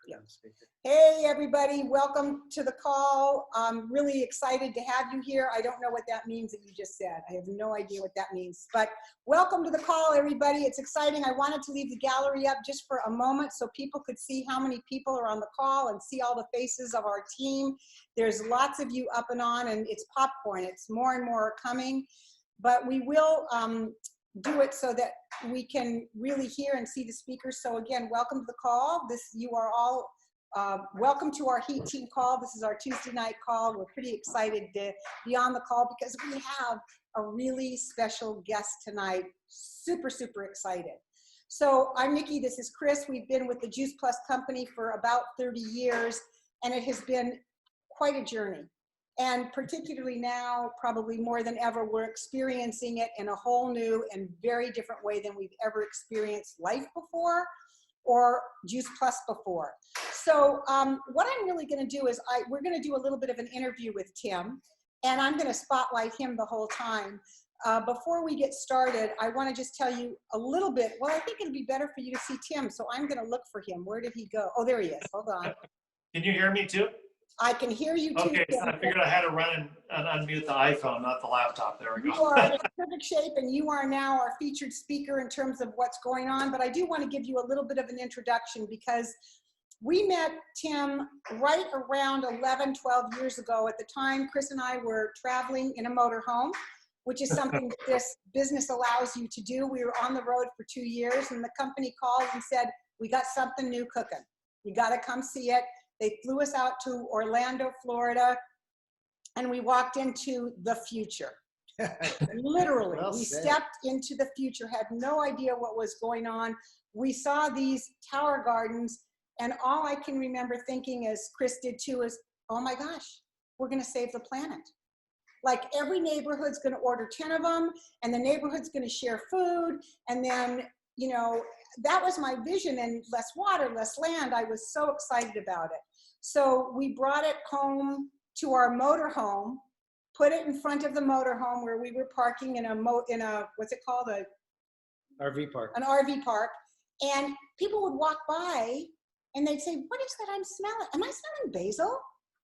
Yeah. Hey, everybody. Welcome to the call. I'm really excited to have you here. I don't know what that means that you just said. I have no idea what that means. But welcome to the call, everybody. It's exciting. I wanted to leave the gallery up just for a moment so people could see how many people are on the call and see all the faces of our team. There's lots of you up and on, and it's popcorn. It's more and more coming. But we will do it so that we can really hear and see the speakers. So again, welcome to the call. You are all welcome to our HEAT team call. This is our Tuesday night call. We're pretty excited to be on the call because we have a really special guest tonight. Super, super excited. So I'm Nikki, this is Chris. We've been with the Juice Plus company for about 30 years, and it has been quite a journey. And particularly now, probably more than ever, we're experiencing it in a whole new and very different way than we've ever experienced life before or Juice Plus before. So what I'm really going to do is we're going to do a little bit of an interview with Tim, and I'm going to spotlight him the whole time. Before we get started, I want to just tell you a little bit. Well, I think it'd be better for you to see Tim, so I'm going to look for him. Where did he go? Oh, there he is. Hold on. Can you hear me too? I can hear you too. Okay, so I figured I had to run and unmute the iPhone, not the laptop. There we go. You are in perfect shape, and you are now our featured speaker in terms of what's going on. But I do want to give you a little bit of an introduction because we met Tim right around 11, 12 years ago. At the time, Chris and I were traveling in a motorhome, which is something that this business allows you to do. We were on the road for 2 years, and the company called and said, "We got something new cooking. You got to come see it." They flew us out to Orlando, Florida, and we walked into the future. Literally, well, we stepped into the future, had no idea what was going on. We saw these tower gardens, and all I can remember thinking, as Chris did too, is, oh my gosh, we're gonna save the planet. Like every neighborhood's gonna order 10 of them, and the neighborhood's gonna share food, and then, you know, that was my vision, and less water, less land. I was so excited about it. So we brought it home to our motorhome, put it in front of the motorhome where we were parking in a what's it called? RV park. An RV park. And people would walk by and they'd say, "What is that I'm smelling? Am I smelling basil?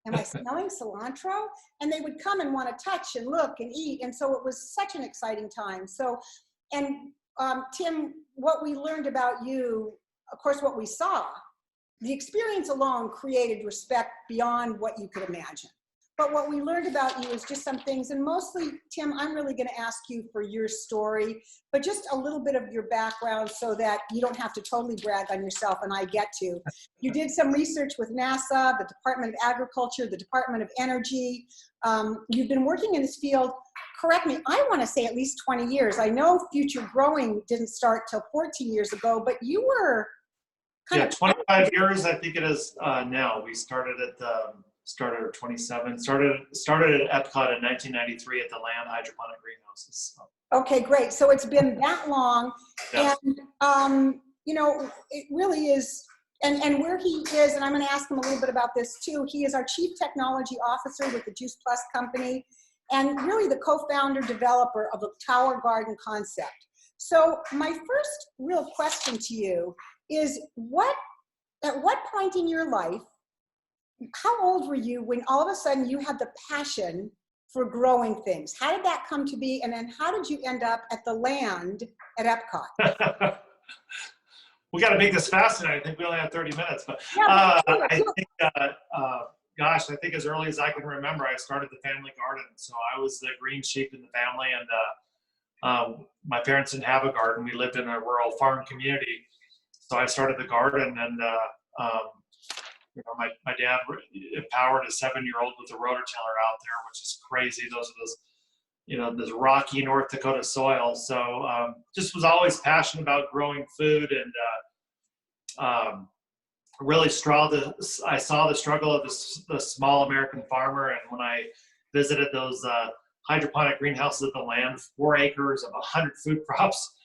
Am I smelling cilantro?" And they would come and want to touch and look and eat. And so it was such an exciting time. So, and Tim, what we learned about you, of course, what we saw, the experience alone created respect beyond what you could imagine. But what we learned about you is just some things, and mostly, Tim, I'm really going to ask you for your story, but just a little bit of your background so that you don't have to totally brag on yourself, and I get to. You did some research with NASA, the Department of Agriculture, the Department of Energy. You've been working in this field, correct me, I want to say at least 20 years. I know Future Growing didn't start till 14 years ago, but you were kind of 25 years, I think it is now. We started at 27. Started at Epcot in 1993 at the Land Hydroponic Greenhouses. So. Okay, great. So it's been that long, Yes. And you know, it really is. And where he is, and I'm going to ask him a little bit about this too. He is our Chief Technology Officer with the Juice Plus company, and really the co-founder developer of the Tower Garden concept. So my first real question to you is, at what point in your life, how old were you when all of a sudden you had the passion for growing things? How did that come to be? And then how did you end up at the Land at Epcot? We got to make this fast tonight. I think we only have 30 minutes, but Yeah, I think, gosh, I think as early as I can remember, I started the family garden. So I was the green sheep in the family, and my parents didn't have a garden. We lived in a rural farm community. So I started the garden, and you know, my dad empowered a 7-year-old with a rototiller out there, which is crazy. Those are you know, this rocky North Dakota soil. So just was always passionate about growing food, and really I saw the struggle of the small American farmer. And when I visited those hydroponic greenhouses at the Land, 4 acres of 100 food crops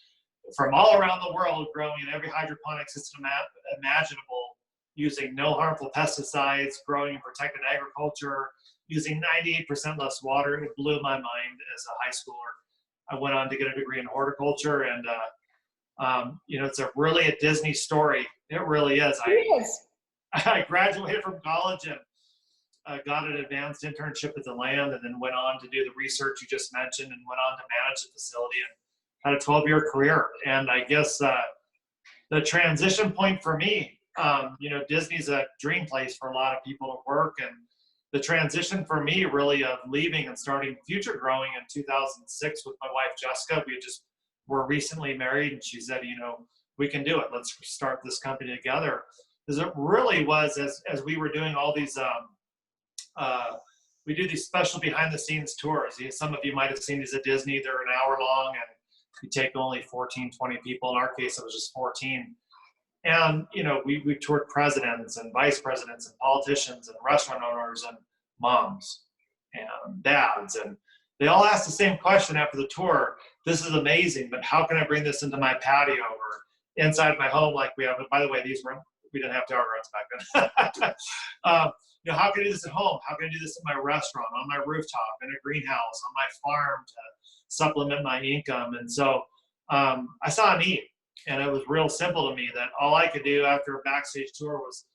from all around the world, growing in every hydroponic system imaginable, using no harmful pesticides, growing in protected agriculture, using 98% less water. It blew my mind as a high schooler. I went on to get a degree in horticulture, and you know, it's really a Disney story. It really is. It is. I graduated from college and got an advanced internship at the land, and then went on to do the research you just mentioned, and went on to manage the facility and had a 12-year career. And I guess the transition point for me, Disney's a dream place for a lot of people to work. And the transition for me really of leaving and starting Future Growing in 2006 with my wife, Jessica, were recently married, and she said, we can do it. Let's start this company together. Because it really was, as we were doing all these, we do these special behind the scenes tours. Some of you might have seen these at Disney. They're an hour long, and we take only 14, 20 people. In our case, it was just 14. And, we toured presidents and vice presidents and politicians and restaurant owners and moms and dads. And they all asked the same question after the tour. This is amazing, but how can I bring this into my patio or inside my home like we have? And by the way, we didn't have tower grounds back then. How can I do this at home? How can I do this in my restaurant, on my rooftop, in a greenhouse, on my farm to supplement my income? And so I saw a need, and it was real simple to me that all I could do after a backstage tour was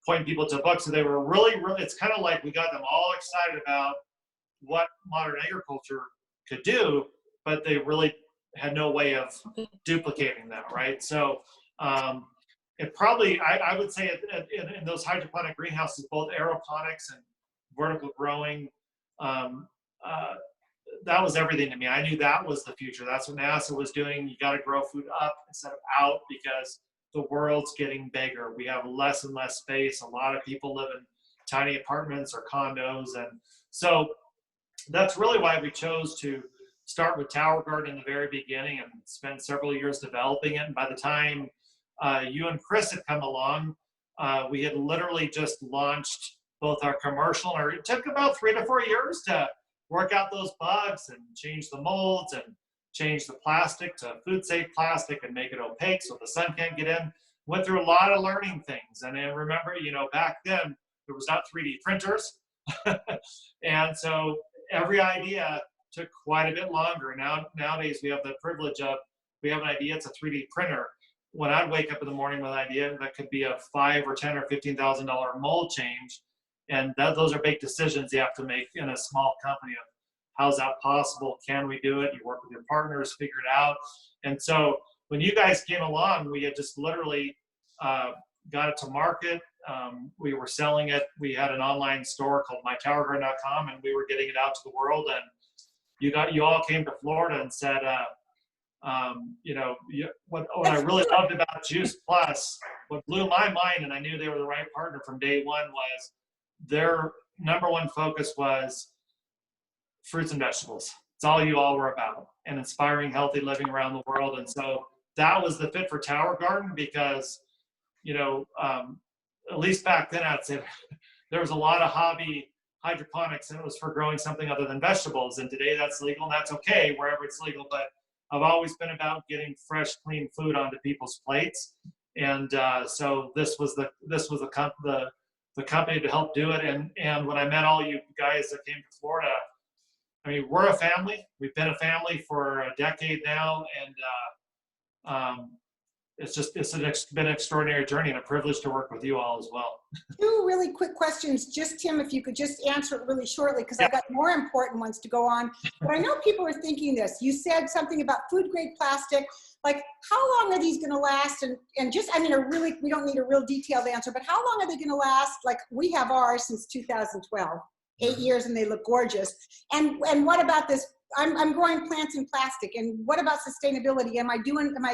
point people to a book. So they were really, it's kind of like we got them all excited about what modern agriculture could do, but they really had no way of duplicating that, right? So it probably, I would say in those hydroponic greenhouses, both aeroponics and vertical growing, that was everything to me. I knew that was the future. That's what NASA was doing. You got to grow food up instead of out because the world's getting bigger. We have less and less space. A lot of people live in tiny apartments or condos. And so that's really why we chose to start with Tower Garden in the very beginning and spend several years developing it. And by the time you and Chris had come along, we had literally just launched both our commercial, and it took about 3 to 4 years to work out those bugs and change the molds and change the plastic to food safe plastic and make it opaque so the sun can't get in. Went through a lot of learning things. And then remember, back then there was not 3D printers. And so every idea took quite a bit longer. Nowadays we have the privilege of, we have an idea, it's a 3D printer. When I'd wake up in the morning with an idea, that could be a $5,000 or $10,000 or $15,000 mold change. And those are big decisions you have to make in a small company of how's that possible? Can we do it? You work with your partners, figure it out. And so when you guys came along, we had just literally got it to market. We were selling it. We had an online store called mytowergarden.com, and we were getting it out to the world. And you all came to Florida and said, what I really loved about Juice Plus, what blew my mind, and I knew they were the right partner from day one, was their number one focus was fruits and vegetables. It's all you all were about, and inspiring healthy living around the world. And so that was the fit for Tower Garden because, at least back then, I'd say there was a lot of hobby hydroponics, and it was for growing something other than vegetables. And today that's legal, and that's okay wherever it's legal. But I've always been about getting fresh, clean food onto people's plates. And so this was the company to help do it. And when I met all you guys that came to Florida, I mean, we're a family. We've been a family for a decade now, and it's been an extraordinary journey and a privilege to work with you all as well. 2 really quick questions. Just Tim, if you could just answer it really shortly, because I've got more important ones to go on. But I know people are thinking this. You said something about food grade plastic. Like, how long are these going to last? And just, we don't need a real detailed answer, but how long are they going to last? Like, we have ours since 2012, 8 years, and they look gorgeous. And what about this? I'm growing plants in plastic. And what about sustainability? Am I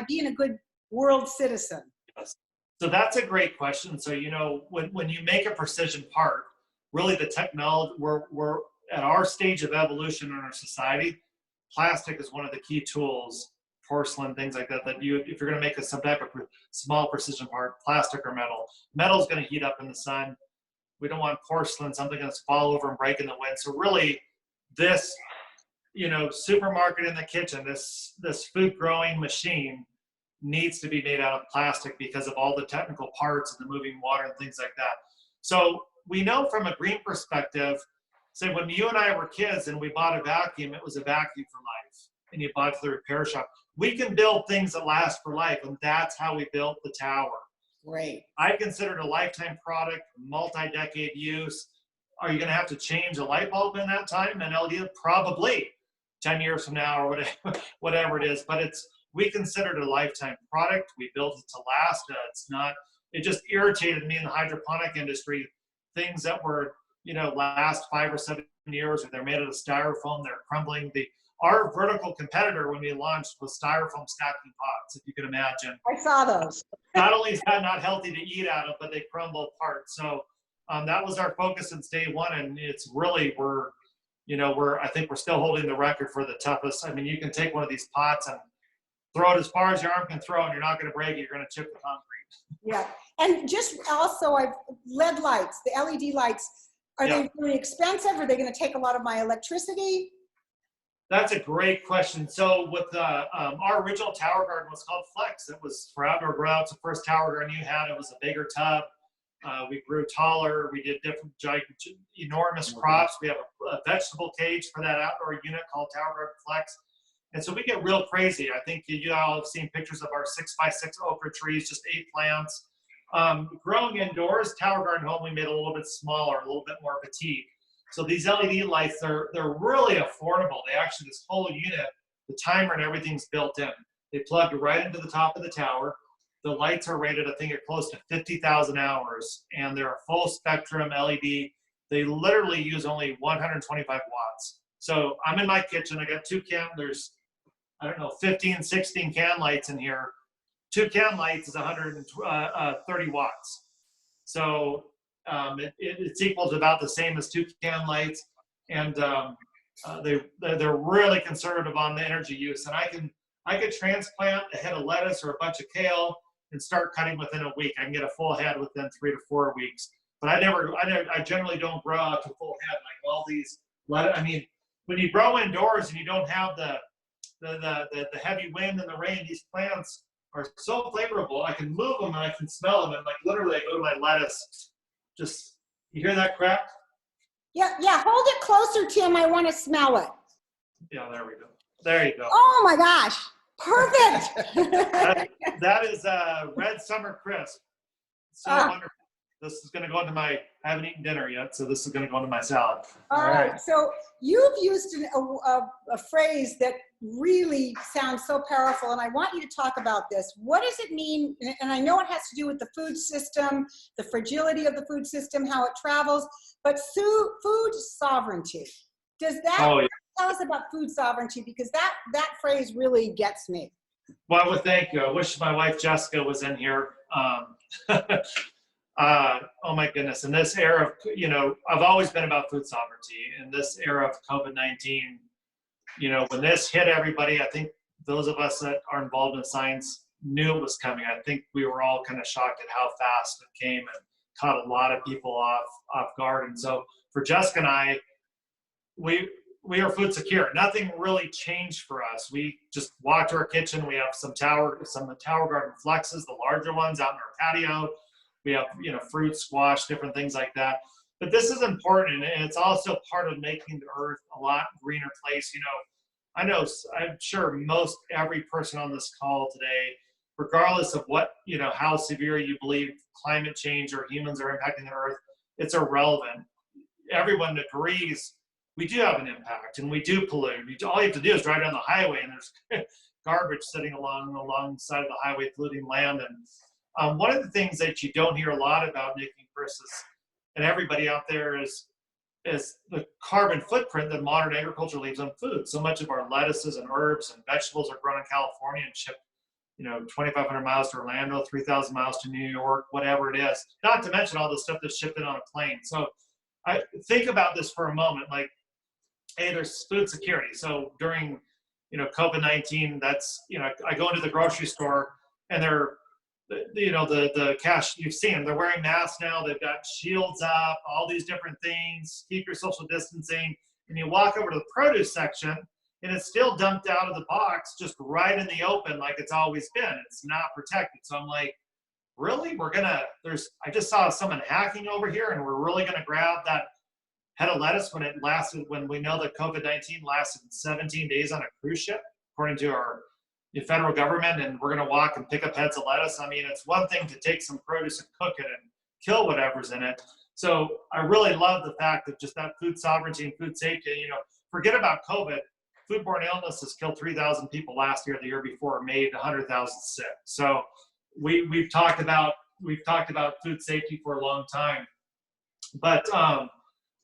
being a good world citizen? Yes. So that's a great question. So, when you make a precision part, really the technology, we're at our stage of evolution in our society, plastic is one of the key tools, porcelain, things like that, if you're going to make some type of small precision part, plastic or metal. Metal is going to heat up in the sun. We don't want porcelain, something that's fall over and break in the wind. So really this, supermarket in the kitchen, this food growing machine needs to be made out of plastic because of all the technical parts and the moving water and things like that. So we know from a green perspective, say when you and I were kids and we bought a vacuum, it was a vacuum for life, and you bought it to the repair shop. We can build things that last for life, and that's how we built the tower. Great. I consider it a lifetime product, multi-decade use. Are you going to have to change a light bulb in that time? An LED? Probably 10 years from now or whatever it is. But we consider it a lifetime product. We built it to last. It just irritated me in the hydroponic industry. Things that were, last 5 or 7 years, or they're made out of styrofoam, they're crumbling. Our vertical competitor when we launched was styrofoam stacking pots, if you can imagine. I saw those. Not only is that not healthy to eat out of, but they crumble apart. So that was our focus since day one, and it's really I think we're still holding the record for the toughest. I mean, you can take one of these pots and throw it as far as your arm can throw, and you're not going to break it. You're going to chip the concrete. Yeah, and just also, LED lights, the LED lights. Are they really expensive? Are they going to take a lot of my electricity? That's a great question. So with our original tower garden was called Flex. It was for outdoor grow. It's the first tower garden you had. It was a bigger tub. We grew taller. We did different enormous crops. We have a vegetable cage for that outdoor unit called Tower Garden Flex. And so we get real crazy. I think you all have seen pictures of our 6x6 okra trees, just 8 plants. Growing indoors, Tower Garden Home, we made a little bit smaller, a little bit more petite. So these LED lights, they're really affordable. This whole unit, the timer and everything's built in. They plug right into the top of the tower. The lights are rated, I think, at close to 50,000 hours, and they're a full spectrum LED. They literally use only 125 watts. So I'm in my kitchen. I got 2 there's, 15, 16 can lights in here. 2 can lights is 130 watts. So it's equal to about the same as 2 can lights, and they're really conservative on the energy use. And I could transplant a head of lettuce or a bunch of kale and start cutting within a week. I can get a full head within 3 to 4 weeks. But I generally don't grow out to full head like all these. I mean, when you grow indoors and you don't have the heavy wind and the rain, these plants are so flavorful. I can move them and I can smell them, and like literally I go to my lettuce. Just, you hear that crack? Yeah, hold it closer, Tim. I want to smell it. Yeah, there we go. There you go. Oh my gosh, perfect. that is red summer crisp. So wonderful. This is going to go into I haven't eaten dinner yet, so this is going to go into my salad. All right. So you've used a phrase that really sounds so powerful, and I want you to talk about this. What does it mean? And I know it has to do with the food system, the fragility of the food system, how it travels, but food sovereignty. Does that tell us about food sovereignty? Because that phrase really gets me. Well, I would thank you. I wish my wife Jessica was in here. Oh my goodness. In this era of, I've always been about food sovereignty. In this era of COVID-19, when this hit everybody, I think those of us that are involved in science knew it was coming. I think we were all kind of shocked at how fast it came and caught a lot of people off guard. And so for Jessica and I, we are food secure. Nothing really changed for us. We just walked to our kitchen. We have some Tower Garden Flexes, the larger ones out in our patio. We have, fruit, squash, different things like that. But this is important, and it's also part of making the earth a lot greener place. I'm sure most every person on this call today, regardless of what, how severe you believe climate change or humans are impacting the earth, it's irrelevant. Everyone agrees we do have an impact and we do pollute. All you have to do is drive down the highway and there's garbage sitting alongside of the highway polluting land. And one of the things that you don't hear a lot about, Nikki and Chris, and everybody out there is the carbon footprint that modern agriculture leaves on food. So much of our lettuces and herbs and vegetables are grown in California and shipped, 2,500 miles to Orlando, 3,000 miles to New York, whatever it is. Not to mention all the stuff that's shipped in on a plane. So I think about this for a moment, like, hey, there's food security. So during, COVID-19, that's, I go into the grocery store and the cash, you've seen them, they're wearing masks now, they've got shields up, all these different things, keep your social distancing, and you walk over to the produce section and it's still dumped out of the box just right in the open like it's always been. It's not protected. So I'm like, really? I just saw someone hacking over here and we're really gonna grab that head of lettuce when we know that COVID-19 lasted 17 days on a cruise ship, according to our the federal government and we're going to walk and pick up heads of lettuce. I mean, it's one thing to take some produce and cook it and kill whatever's in it. So I really love the fact that just that food sovereignty and food safety, you know, forget about COVID. Foodborne illness has killed 3,000 people last year, the year before, made 100,000 sick. So we've talked about food safety for a long time. But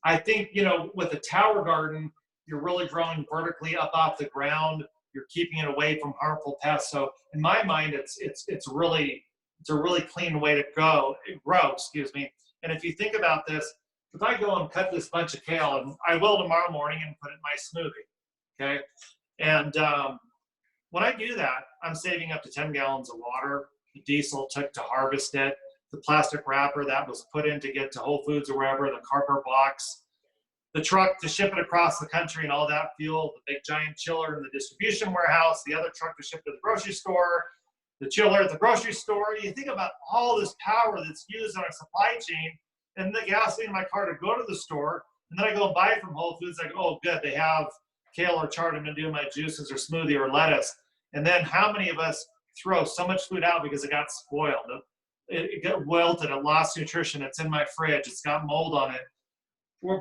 I think, you know, with a tower garden, you're really growing vertically up off the ground. You're keeping it away from harmful pests. So in my mind, it's a really clean way to grow, excuse me. And if you think about this, if I go and cut this bunch of kale, and I will tomorrow morning and put it in my smoothie, okay? And when I do that, I'm saving up to 10 gallons of water. The diesel took to harvest it, the plastic wrapper that was put in to get to Whole Foods or wherever, the cardboard box, the truck to ship it across the country and all that fuel, the big giant chiller in the distribution warehouse, the other truck to ship to the grocery store, the chiller at the grocery store. You think about all this power that's used on our supply chain, and the gasoline in my car to go to the store, and then I go and buy it from Whole Foods. I go, oh, good, they have kale or chard. I'm going to do my juices or smoothie or lettuce. And then how many of us throw so much food out because it got spoiled? It got wilted, it lost nutrition, it's in my fridge, it's got mold on it.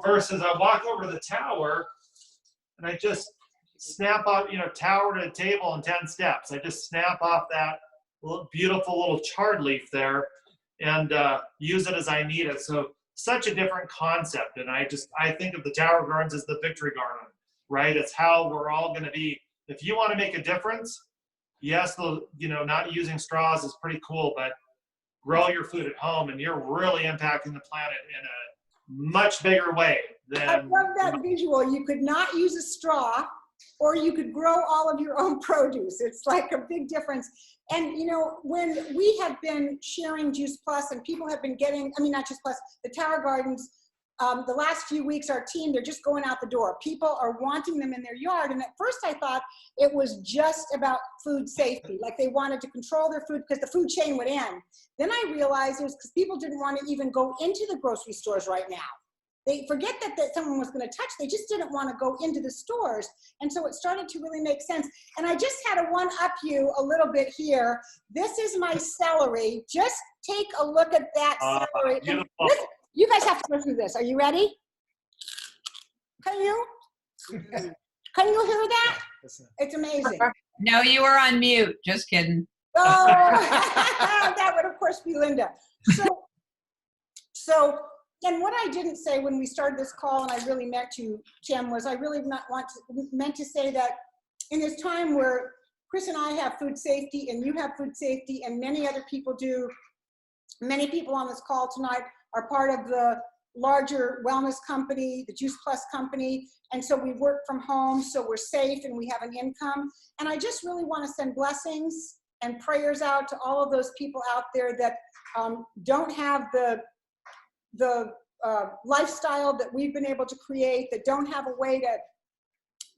Versus I walk over to the tower and I just snap off, you know, tower to table in 10 steps. I just snap off that beautiful little chard leaf there and use it as I need it. So such a different concept. And I think of the tower gardens as the victory garden, right? It's how we're all going to be. If you want to make a difference, yes, you know, not using straws is pretty cool, but grow your food at home and you're really impacting the planet in a much bigger way than. I love that visual. You could not use a straw, or you could grow all of your own produce. It's like a big difference. And you know, when we have been sharing Juice Plus and people have been getting, I mean, not Juice Plus, the tower gardens, the last few weeks, our team, they're just going out the door. People are wanting them in their yard. And at first I thought it was just about food safety. Like they wanted to control their food because the food chain would end. Then I realized it was because people didn't want to even go into the grocery stores right now. They forget that someone was going to touch. They just didn't want to go into the stores. And so it started to really make sense. And I just had to one-up you a little bit here. This is my celery. Just take a look at that celery. You guys have to listen to this. Are you ready? Can you hear that? It's amazing. No, you were on mute. Just kidding. Oh, that would of course be Linda. So, and what I didn't say when we started this call, and I really meant to, Tim, was I really meant to say that in this time where Chris and I have food safety, and you have food safety, and many other people do, many people on this call tonight are part of the larger wellness company, the Juice Plus company. And so we work from home, so we're safe and we have an income. And I just really want to send blessings and prayers out to all of those people out there that don't have the lifestyle that we've been able to create, that don't have a way to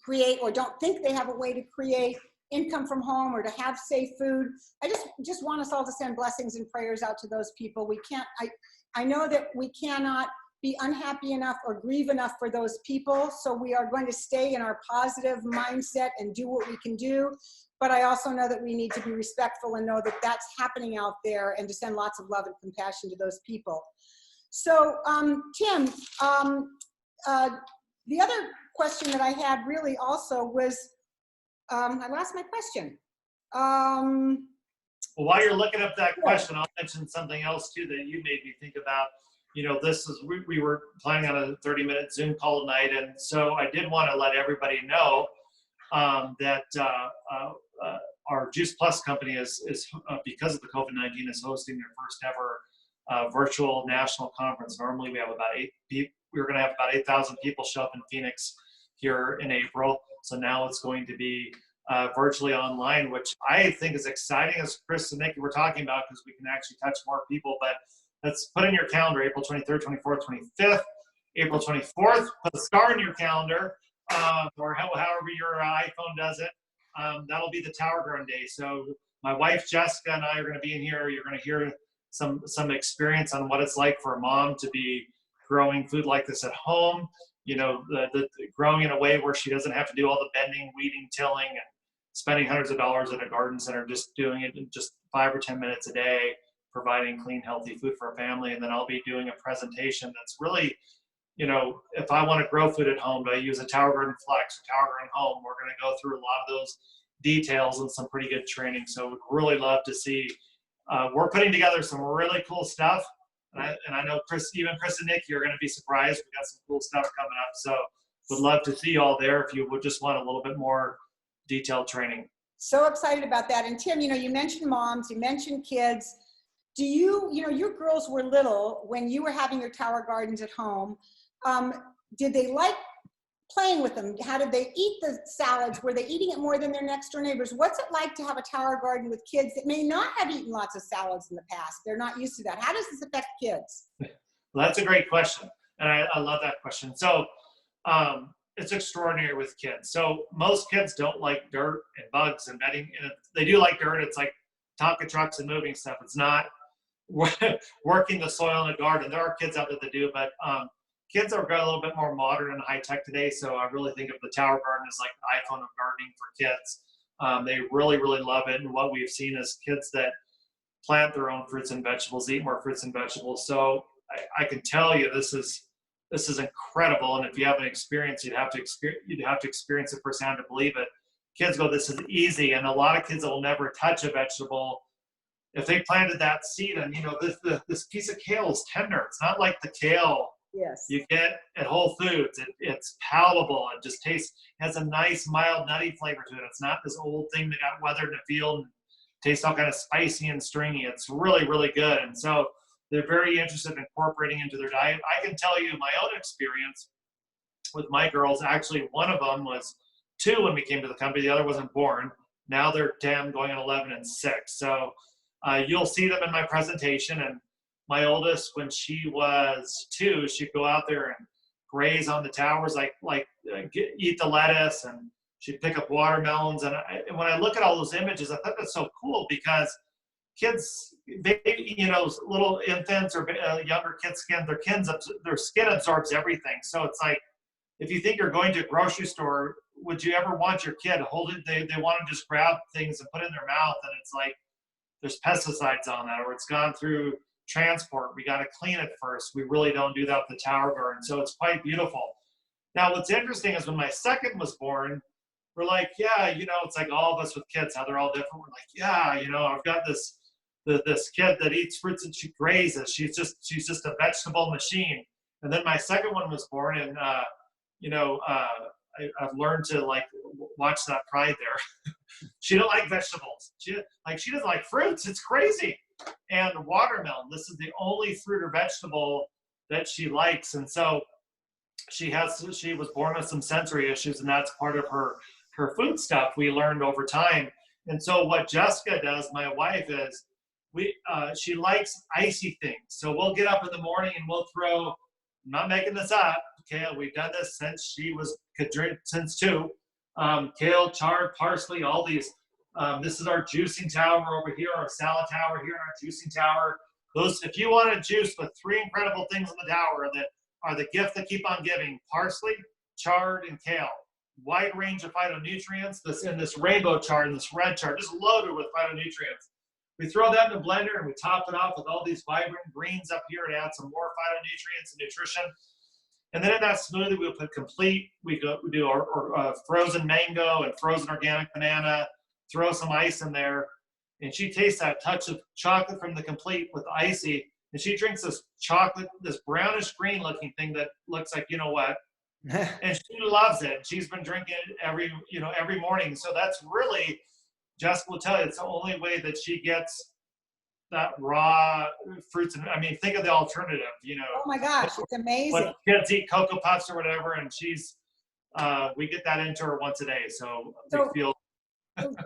create or don't think they have a way to create income from home or to have safe food. I just want us all to send blessings and prayers out to those people. We can't, I know that we cannot be unhappy enough or grieve enough for those people. So we are going to stay in our positive mindset and do what we can do. But I also know that we need to be respectful and know that that's happening out there, and to send lots of love and compassion to those people. So Tim, the other question that I had really also was, I lost my question. Well, while you're looking up that question, I'll mention something else too that you made me think about. You know, this is, we were planning on a 30-minute Zoom call tonight, and so I did want to let everybody know that our Juice Plus company is because of the COVID-19, is hosting their first ever virtual national conference. Normally we have about 8 people. We were going to have about 8,000 people show up in Phoenix here in April. So now it's going to be virtually online, which I think is exciting, as Chris and Nikki were talking about, because we can actually touch more people. But let's put in your calendar, April 23rd, 24th, 25th, April 24th, put a star in your calendar, or however your iPhone does it. That'll be the Tower Garden Day. So my wife, Jessica, and I are going to be in here. You're going to hear some experience on what it's like for a mom to be growing food like this at home. You know, the growing in a way where she doesn't have to do all the bending, weeding, tilling, and spending hundreds of dollars at a garden center, just doing it in just 5 or 10 minutes a day, providing clean, healthy food for a family. And then I'll be doing a presentation that's really, if I want to grow food at home, do I use a Tower Garden Flex or Tower Garden Home? We're going to go through a lot of those details and some pretty good training. So we'd really love to see. We're putting together some really cool stuff. And I know Chris and Nick, you're going to be surprised. We got some cool stuff coming up. So would love to see you all there if you would just want a little bit more detailed training. So excited about that. And Tim, you mentioned moms, you mentioned kids. Do your girls were little when you were having your Tower Gardens at home. Did they like playing with them? How did they eat the salads? Were they eating it more than their next door neighbors? What's it like to have a Tower Garden with kids that may not have eaten lots of salads in the past? They're not used to that. How does this affect kids? Well, that's a great question. And I love that question. So it's extraordinary with kids. So most kids don't like dirt and bugs and bedding. And they do like dirt. It's like Tonka trucks and moving stuff. It's not working the soil in a garden. There are kids out there that do, but kids are a little bit more modern and high tech today. So I really think of the Tower Garden as like the iPhone of gardening for kids. They really, really love it. And what we've seen is kids that plant their own fruits and vegetables, eat more fruits and vegetables. So I can tell you this is incredible. And if you haven't experienced, you'd have to experience it firsthand to believe it. Kids go, this is easy. And a lot of kids that will never touch a vegetable, if they planted that seed, and this piece of kale is tender. It's not like the kale you get at Whole Foods. It's palatable. It just has a nice mild nutty flavor to it. It's not this old thing that got weathered in a field and tastes all kind of spicy and stringy. It's really, really good. And so they're very interested in incorporating into their diet. I can tell you my own experience with my girls. Actually, one of them was 2 when we came to the company. The other wasn't born. Now they're 10, going on 11 and 6. So you'll see them in my presentation. And my oldest, when she was 2, she'd go out there and graze on the towers, eat the lettuce, and she'd pick up watermelons. And when I look at all those images, I thought that's so cool because kids, little infants or younger kids' skin, their skin absorbs everything. So it's like, if you think you're going to a grocery store, would you ever want your kid hold it? They want to just grab things and put it in their mouth, and it's like there's pesticides on that, or it's gone through transport. We got to clean it first. We really don't do that with the Tower Garden. So it's quite beautiful. Now, what's interesting is when my second was born, we're like, it's like all of us with kids, how they're all different. We're like, I've got this kid that eats fruits and she grazes. She's just a vegetable machine. And then my second one was born, and I've learned to watch that pride there. She don't like vegetables. She doesn't like fruits. It's crazy. And watermelon, this is the only fruit or vegetable that she likes. And so she was born with some sensory issues, and that's part of her food stuff we learned over time. And so what Jessica does, my wife, is she likes icy things. So we'll get up in the morning and we'll throw, I'm not making this up, kale. We've done this since she could drink since 2. Kale, chard, parsley, all these. This is our juicing tower over here, our salad tower here, and our juicing tower. If you want to juice with 3 incredible things in the tower that are the gift that keep on giving: parsley, chard, and kale. Wide range of phytonutrients. This rainbow chard and this red chard, just loaded with phytonutrients. We throw that in the blender and we top it off with all these vibrant greens up here to add some more phytonutrients and nutrition. And then in that smoothie, we'll put complete. We do our frozen mango and frozen organic banana. Throw some ice in there, and she tastes that touch of chocolate from the complete with icy, and she drinks this chocolate, this brownish green looking thing that looks like and she loves it. She's been drinking it every morning. So that's really, Jessica will tell you, it's the only way that she gets that raw fruits. And think of the alternative. Oh my gosh, it's amazing. When kids eat Cocoa Puffs or whatever, and we get that into her once a day. So we feel.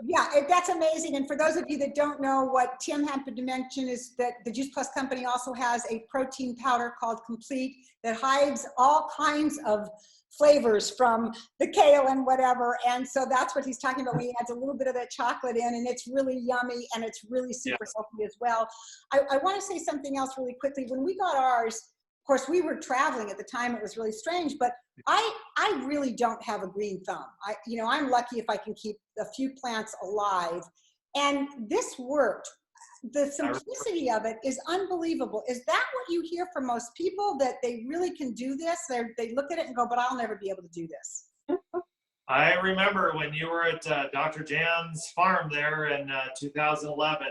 Yeah, that's amazing. And for those of you that don't know, what Tim happened to mention is that the Juice Plus company also has a protein powder called Complete that hides all kinds of flavors from the kale and whatever. And so that's what he's talking about when he adds a little bit of that chocolate in, and it's really yummy and it's really super healthy as well. I want to say something else really quickly. When we got ours, course, we were traveling at the time. It was really strange, but I really don't have a green thumb. I'm lucky if I can keep a few plants alive. And this worked. The simplicity of it is unbelievable. Is that what you hear from most people, that they really can do this? They look at it and go, but I'll never be able to do this. I remember when you were at Dr. Jan's farm there in 2011,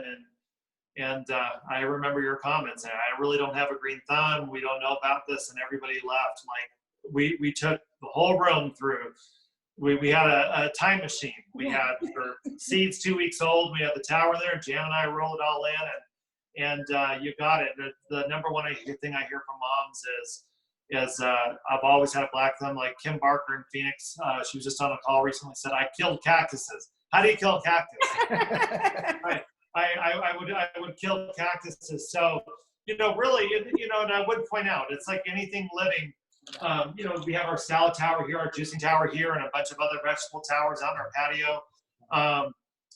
and I remember your comments. And I really don't have a green thumb. We don't know about this, and everybody left. Like we took the whole room through. We had a time machine. We had for seeds 2 weeks old. We had the tower there. Jan and I rolled it all in, and you got it. The number one thing I hear from moms is I've always had a black thumb. Like Kim Barker in Phoenix, she was just on a call recently, said, I killed cactuses. How do you kill a cactus? I would kill cactuses. So, really, and I would point out, it's like anything living. We have our salad tower here, our juicing tower here, and a bunch of other vegetable towers out in our patio.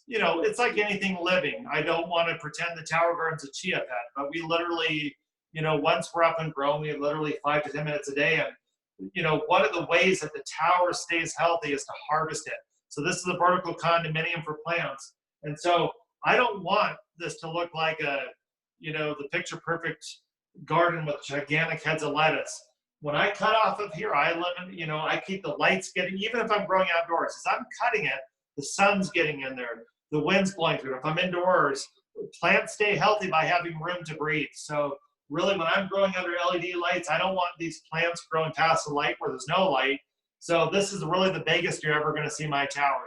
It's like anything living. I don't want to pretend the tower garden's a chia pet, but we literally, once we're up and growing, we literally 5 to 10 minutes a day. And, one of the ways that the tower stays healthy is to harvest it. So this is a vertical condominium for plants. And so I don't want this to look like the picture perfect garden with gigantic heads of lettuce. When I cut off of here, I keep the lights getting, even if I'm growing outdoors, as I'm cutting it, the sun's getting in there, the wind's blowing through. If I'm indoors, plants stay healthy by having room to breathe. So really, when I'm growing under LED lights, I don't want these plants growing past the light where there's no light. So this is really the biggest you're ever going to see my tower.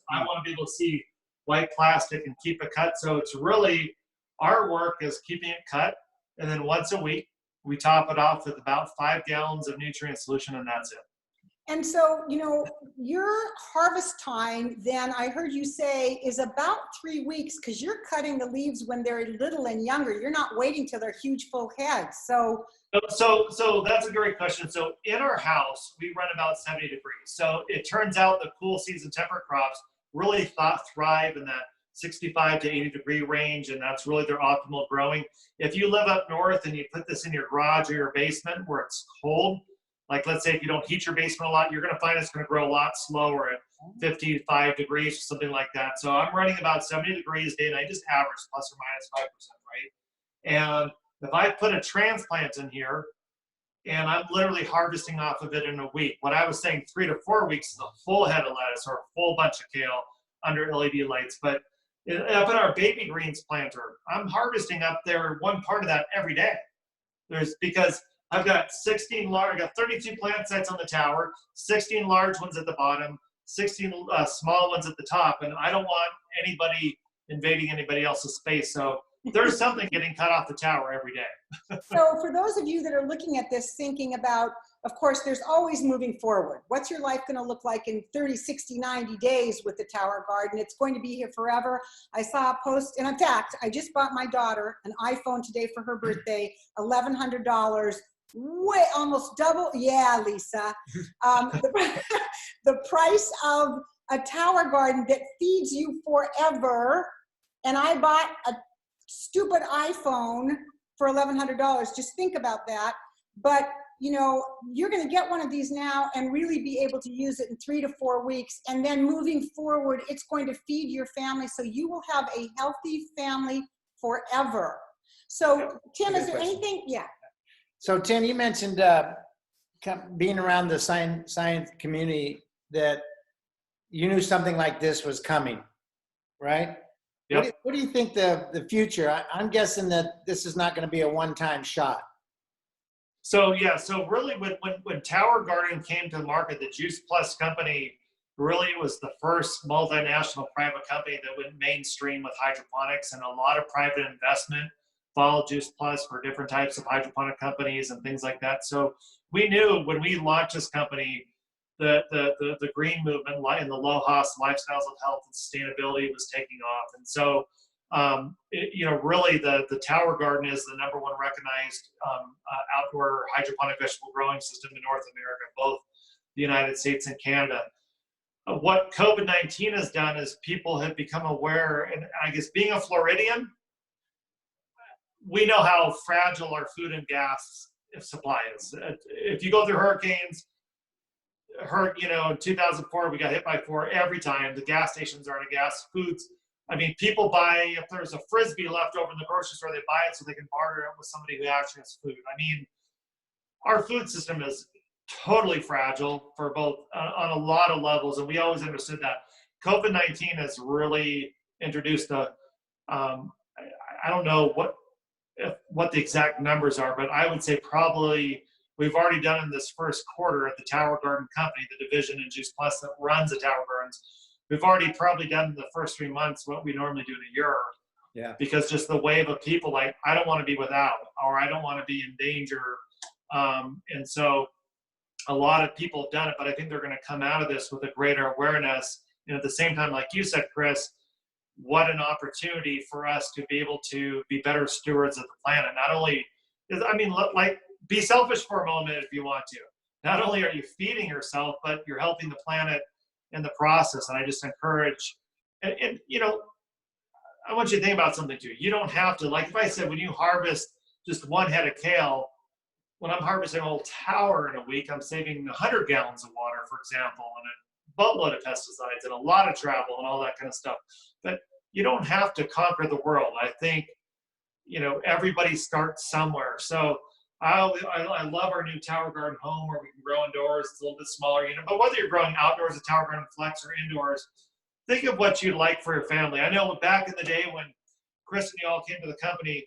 I want to be able to see white plastic and keep it cut. So it's really, our work is keeping it cut. And then once a week, we top it off with about 5 gallons of nutrient solution, and that's it. And so, your harvest time, then I heard you say, is about 3 weeks, because you're cutting the leaves when they're little and younger. You're not waiting till they're huge, full heads. So that's a great question. So in our house, we run about 70 degrees. So it turns out the cool season temperate crops really thrive in that 65 to 80 degree range, and that's really their optimal growing. If you live up north and you put this in your garage or your basement where it's cold, like let's say if you don't heat your basement a lot, you're going to find it's going to grow a lot slower at 55 degrees or something like that. So I'm running about 70 degrees a day, and I just average plus or minus 5%, right? And if I put a transplant in here and I'm literally harvesting off of it in a week, what I was saying 3 to 4 weeks is a full head of lettuce or a full bunch of kale under LED lights. But up in our baby greens planter, I'm harvesting up there one part of that every day. Because I've got 32 plant sites on the tower, 16 large ones at the bottom, 16 small ones at the top, and I don't want anybody invading anybody else's space. So there's something getting cut off the tower every day. So for those of you that are looking at this, thinking about, of course, there's always moving forward. What's your life going to look like in 30, 60, 90 days with the tower garden? It's going to be here forever. I saw a post, and in fact, I just bought my daughter an iPhone today for her birthday, $1,100, way almost double. Yeah, Lisa. The price of a tower garden that feeds you forever. And I bought a stupid iPhone for $1,100. Just think about that. But you're going to get one of these now and really be able to use it in 3 to 4 weeks. And then moving forward, it's going to feed your family. So you will have a healthy family forever. So Tim, is there anything? Yeah. So Tim, you mentioned being around the science community, that you knew something like this was coming, right? Yep. What do you think the future? I'm guessing that this is not going to be a one-time shot. So really when Tower Garden came to market, the Juice Plus company really was the first multinational private company that went mainstream with hydroponics, and a lot of private investment followed Juice Plus for different types of hydroponic companies and things like that. So we knew when we launched this company, the green movement and the LOHAS, lifestyles of health and sustainability, was taking off. And so, really the Tower Garden is the #1 recognized outdoor hydroponic vegetable growing system in North America, both the United States and Canada. What COVID-19 has done is people have become aware, and I guess being a Floridian, we know how fragile our food and gas supply is. If you go through hurricanes, in 2004, we got hit by 4 every time. The gas stations are out of gas. Foods, I mean, people buy, if there's a Frisbee left over in the grocery store, they buy it so they can barter it with somebody who actually has food. I mean, our food system is totally fragile for both on a lot of levels, and we always understood that. COVID-19 has really introduced I don't know what the exact numbers are, but I would say probably we've already done in this first quarter at the Tower Garden Company, the division in Juice Plus that runs the Tower Gardens. We've already probably done in the first 3 months what we normally do in a year. Yeah. Because just the wave of people like, I don't want to be without, or I don't want to be in danger. And so a lot of people have done it, but I think they're going to come out of this with a greater awareness. And at the same time, like you said, Chris, what an opportunity for us to be able to be better stewards of the planet. Not only, like, be selfish for a moment if you want to. Not only are you feeding yourself, but you're helping the planet in the process. And I just encourage, and I want you to think about something too. You don't have to, like if I said, when you harvest just 1 head of kale, when I'm harvesting a whole tower in a week, I'm saving 100 gallons of water, for example, and a boatload of pesticides and a lot of travel and all that kind of stuff. But you don't have to conquer the world. I think, everybody starts somewhere. So I love our new Tower Garden home where we can grow indoors. It's a little bit smaller, but whether you're growing outdoors at Tower Garden Flex or indoors, think of what you'd like for your family. I know back in the day when Chris and you all came to the company,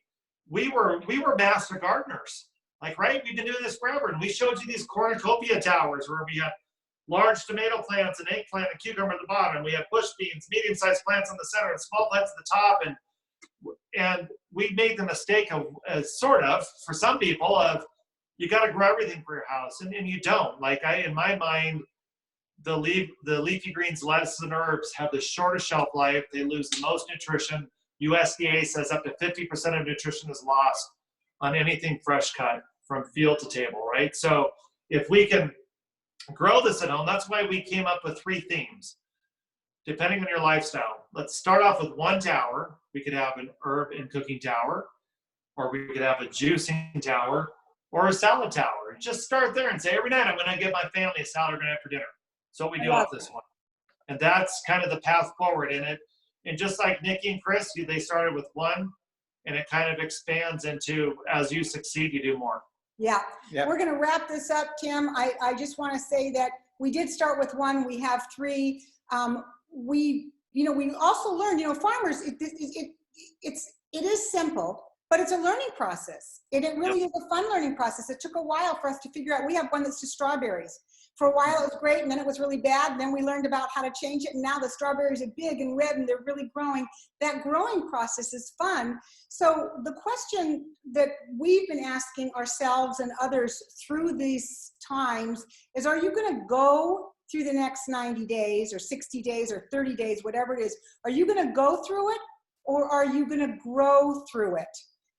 we were master gardeners. Like, right? We've been doing this forever. And we showed you these cornucopia towers where we had large tomato plants and eggplant and cucumber at the bottom. We had bush beans, medium-sized plants in the center, and small plants at the top. And we made the mistake of, for some people, of you got to grow everything for your house. And you don't. Like, in my mind, the leafy greens, lettuces, and herbs have the shortest shelf life. They lose the most nutrition. USDA says up to 50% of nutrition is lost on anything fresh cut from field to table, right? So if we can grow this at home, that's why we came up with 3 themes, depending on your lifestyle. Let's start off with 1 tower. We could have an herb and cooking tower, or we could have a juicing tower, or a salad tower. Just start there and say, every night I'm going to give my family a salad after dinner. So we do off this one. And that's kind of the path forward in it. And just like Nikki and Chris, they started with 1, and it kind of expands into, as you succeed, you do more. Yeah. Yeah. We're going to wrap this up, Tim. I just want to say that we did start with 1. We have 3. We also learned, farmers, it is simple, but it's a learning process. It really is a fun learning process. It took a while for us to figure out. We have one that's just strawberries. For a while it was great, and then it was really bad. And then we learned about how to change it, and now the strawberries are big and red, and they're really growing. That growing process is fun. So the question that we've been asking ourselves and others through these times is, are you going to go through the next 90 days or 60 days or 30 days, whatever it is? Are you going to go through it, or are you going to grow through it?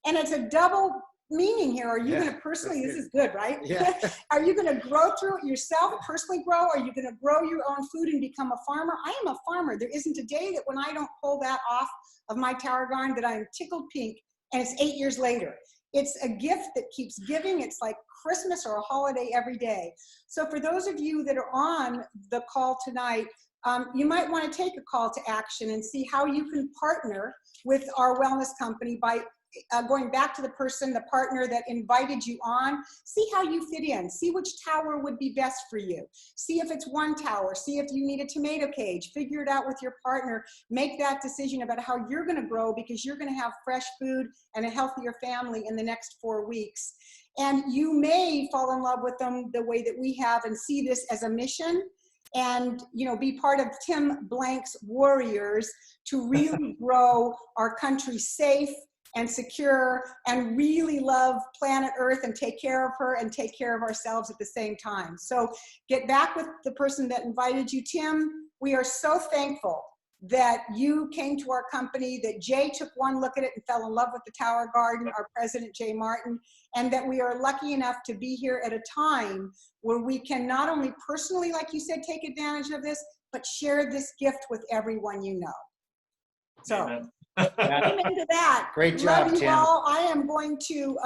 And it's a double meaning here. Are you going to personally, this is good, right? Yeah. Are you going to grow through it yourself, personally grow? Are you going to grow your own food and become a farmer? I am a farmer. There isn't a day that when I don't pull that off of my tower garden that I'm tickled pink, and it's 8 years later. It's a gift that keeps giving. It's like Christmas or a holiday every day. So for those of you that are on the call tonight, you might want to take a call to action and see how you can partner with our wellness company by going back to the partner that invited you on. See how you fit in. See which tower would be best for you. See if it's 1 tower. See if you need a tomato cage. Figure it out with your partner. Make that decision about how you're going to grow, because you're going to have fresh food and a healthier family in the next 4 weeks. And you may fall in love with them the way that we have and see this as a mission, and be part of Tim Blank's warriors to really grow our country safe and secure, and really love planet Earth and take care of her and take care of ourselves at the same time. So get back with the person that invited you. Tim, we are so thankful that you came to our company, that Jay took 1 look at it and fell in love with the Tower Garden, our president, Jay Martin, and that we are lucky enough to be here at a time where we can not only personally, like you said, take advantage of this, but share this gift with everyone you know. So. Amen. Amen to that. Great job, Love you Tim. all. I am going to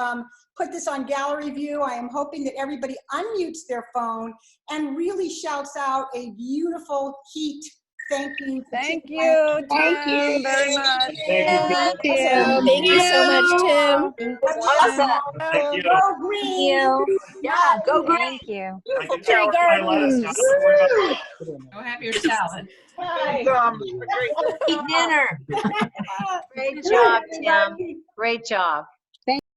put this on gallery view. I am hoping that everybody unmutes their phone and really shouts out a beautiful heat thank you. Thank you, Tim, very much. Thank you. Awesome. Thank you so much, Tim. Awesome. Thank you. Go green. Yeah, go green. Thank you. I can Tree shower my lettuce now. gardens. Don't worry about Go have your salad. Eat dinner. Great job, Tim. Great job.